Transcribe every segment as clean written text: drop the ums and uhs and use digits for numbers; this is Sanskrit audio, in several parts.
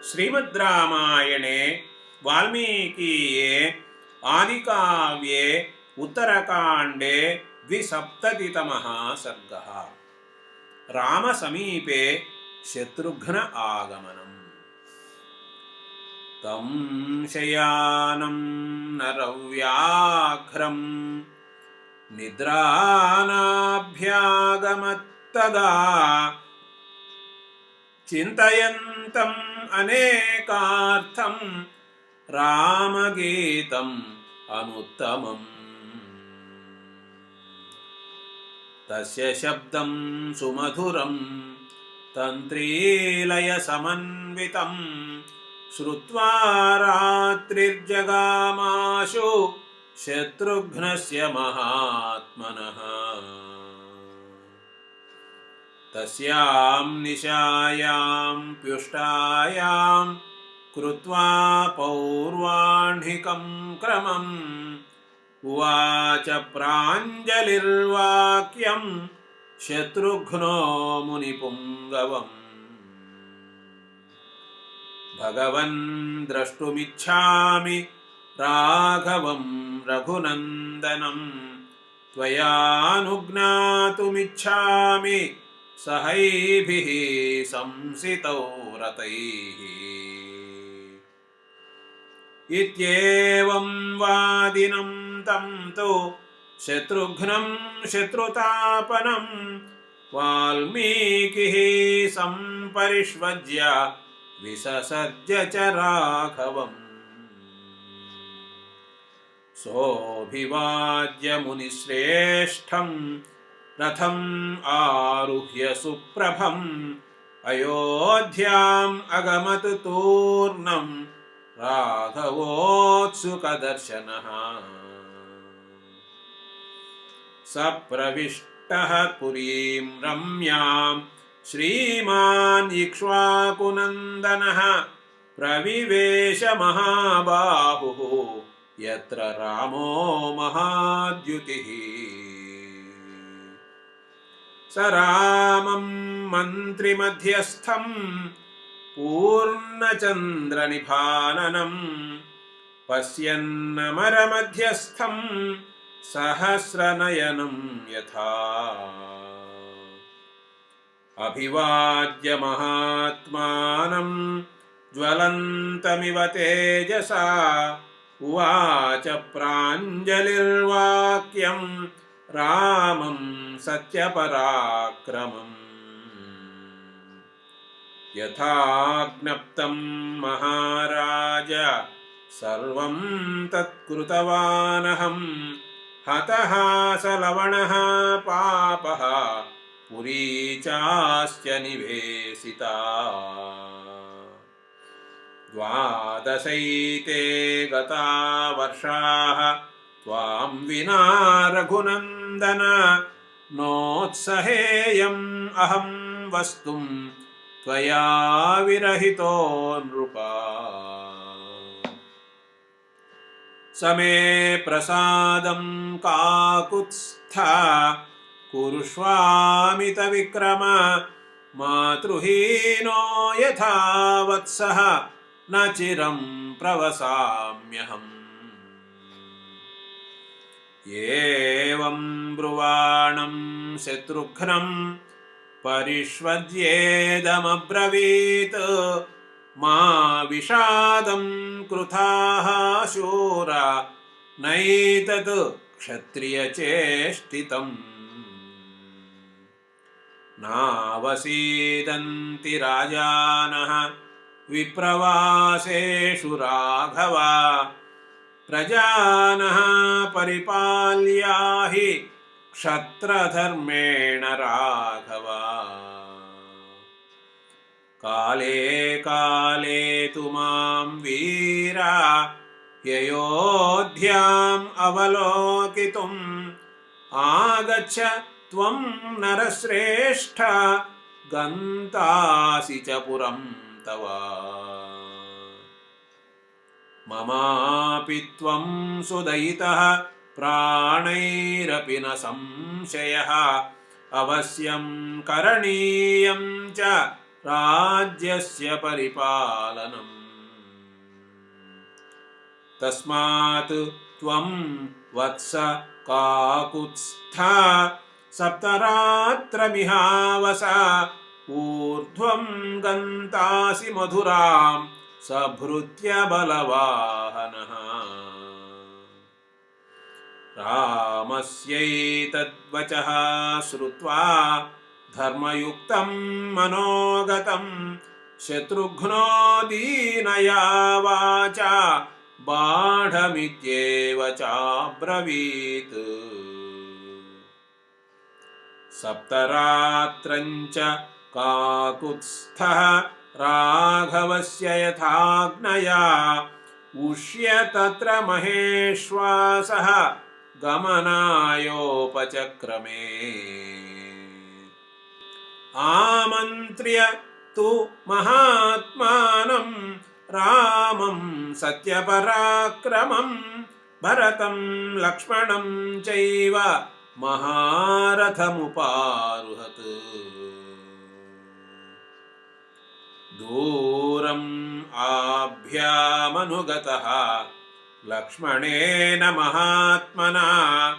श्रीमद्रामायणे वाल्मीकीये आदिकाव्ये उत्तरकाण्डे 270तमः सर्गः। रामसमीपे शत्रुघ्न आगमनम्। तं शयानं नरव्याघ्रं निद्रानाभ्यागमत्तदा चिन्तयन्तम् अनेकार्थं रामगीतम् अनुत्तमम्। तस्य शब्दं सुमधुरं तन्त्रीलयसमन्वितं श्रुत्वा रात्रिर्जगामाशु शत्रुघ्नस्य महात्मनः। तस्यां निशायां प्युष्टायां कृत्वा पौर्वाह्निकं क्रमम् उवाच प्राञ्जलिर्वाक्यं शत्रुघ्नो मुनिपुङ्गवम्। भगवन् द्रष्टुमिच्छामि राघवं रघुनन्दनं त्वयानुज्ञातुमिच्छामि सहैभिः संसितौ रथैः। इत्येवं वादिनं तं तु शत्रुघ्नं शत्रुतापनं वाल्मीकिः सम्परिष्वज्य विससर्ज च राघवम्। सोऽभिवाद्य मुनिश्रेष्ठं रथम् आरुह्य सुप्रभम् अयोध्याम् अगमत् तूर्णं राघवोत्सुकदर्शनः। सप्रविष्टः पुरीं रम्यां श्रीमान् इक्ष्वाकुनन्दनः प्रविवेश महाबाहुः यत्र रामो महाद्युतिः। स रामं मन्त्रिमध्यस्थं पूर्णचन्द्रनिभाननं पश्यन्नमरमध्यस्थं सहस्रनयनं यथा। अभिवाद्य महात्मानं ज्वलन्तमिव तेजसा उवाच प्राञ्जलिर्वाक्यं रामं सत्यपराक्रमम्। यथाज्ञप्तं महाराज सर्वं तत्कृतवानहं हतः स लवणः पापः पुरी चास्य निवेशिता। द्वादशैते गता वर्षाः त्वां विना रघुनन्दन नोत्सहेयम् अहं वस्तुं त्वया विरहितो नृपा। समे प्रसादं काकुत्स्था कुरुष्वामितविक्रम मातृहीनो यथा वत्सः न चिरं प्रवसाम्यहम्। एवं ब्रुवाणं शत्रुघ्नं परिष्वज्येदमब्रवीत् मा विषादं कृताः शूरा नैतत् क्षत्रियचेष्टितम्। नावसीदन्ति राजानः विप्रवासेषु राघव प्रजानः परिपाल्या हि क्षत्रधर्मेण राघव। काले काले तु मां वीरा ययोध्याम् अवलोकितुम् आगच्छ त्वं नरश्रेष्ठ गन्तासि च पुरं तव। ममापि त्वं सुदयितः प्राणैरपि न संशयः अवश्यं करणीयं च राज्यस्य परिपालनम्। तस्मात् त्वं वत्स काकुत्स्था सप्तरात्रमिहावस ऊर्ध्वं गन्तासि मधुरां सभृत्य बलवाहनः। रामस्यैतद्वचः श्रुत्वा धर्मयुक्तं मनोगतं शत्रुघ्नो दीनया वाचा बाढमित्येव चाब्रवीत्। सप्तरात्रञ्च काकुत्स्थः राघवस्य यथाज्ञया उष्य तत्र महेश्वासः गमनायोपचक्रमे। आमन्त्र्य तु महात्मानं रामं सत्यपराक्रमं भरतं लक्ष्मणं चैव महारथमुपारुहत्। दूरम् आभ्यामनुगतः लक्ष्मणेन महात्मना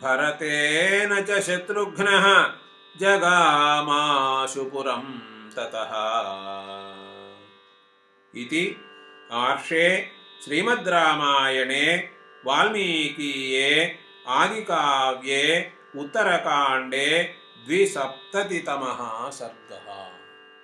भरतेन च शत्रुघ्नः जगामाशुपुरं ततः। इति आर्षे श्रीमद् रामायणे वाल्मीकीये आदिकाव्ये उत्तरकाण्डे 270तमः सर्गः।